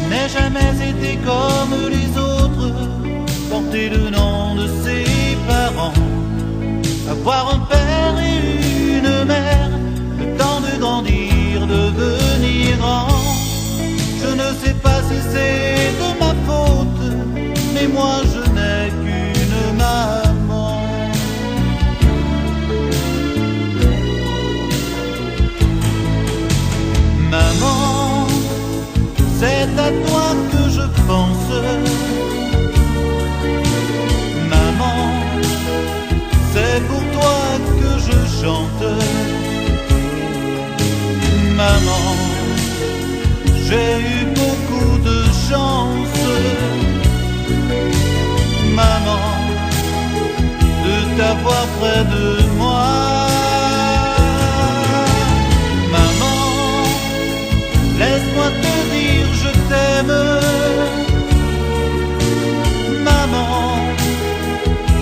n'ai jamais été comme les autres, porter le nom de ses parents, avoir un père et une mère, le temps de grandir, devenir grand. Je ne sais pas si c'est de ma faute, mais moi je n'ai qu'une maman. Maman, c'est à toi que je pense. Maman, c'est pour toi que je chante. Maman, j'ai eu beaucoup de chance. Maman, de t'avoir près de moi. Maman, laisse-moi te dire je t'aime. Maman,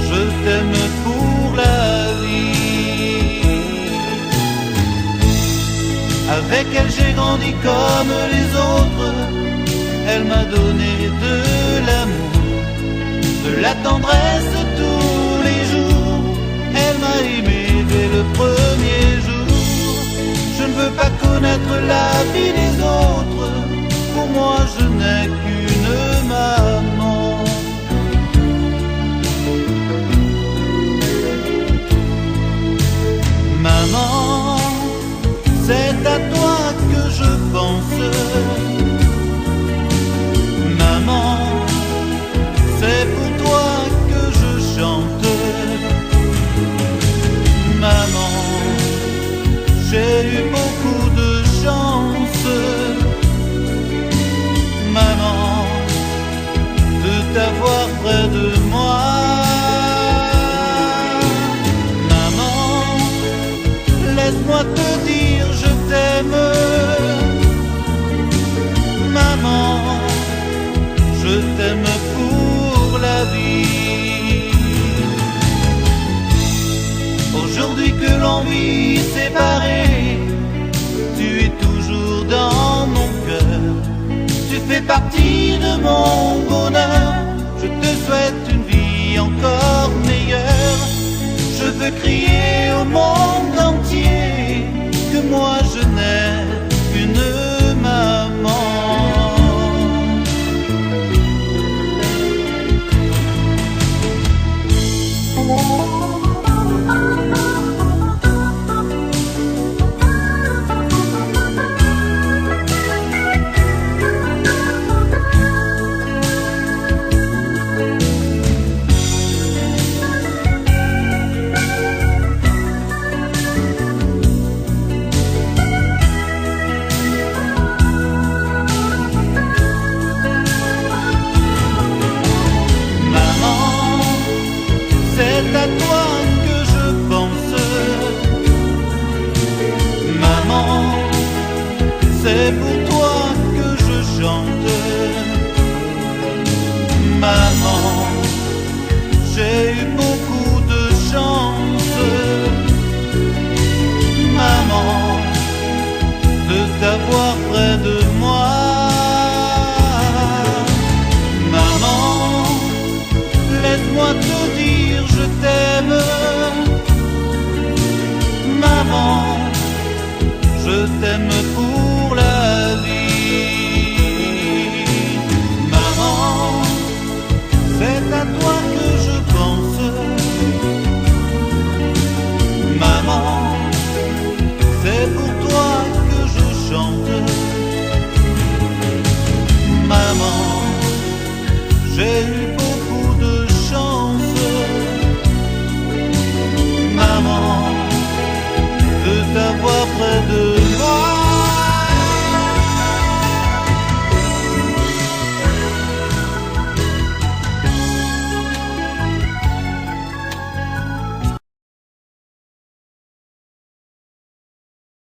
je t'aime pour la vie. Avec elle j'ai grandi comme les autres. Elle m'a donné de l'amour, de la tendresse tous les jours. Elle m'a aimé dès le premier jour. Je ne veux pas connaître la vie des autres. Pour moi je n'ai qu'une maman. Maman, c'est à toi que je pense. Maman, c'est pour toi que je chante. Maman, j'ai eu beaucoup de chance. Maman, de t'avoir près de moi. Maman, laisse-moi te dire je t'aime. Maman, je t'aime pour la vie. Aujourd'hui que l'on vit séparés, tu es toujours dans mon cœur. Tu fais partie de mon bonheur. Je te souhaite une vie encore meilleure. Je veux crier au monde entier que moi je n'ai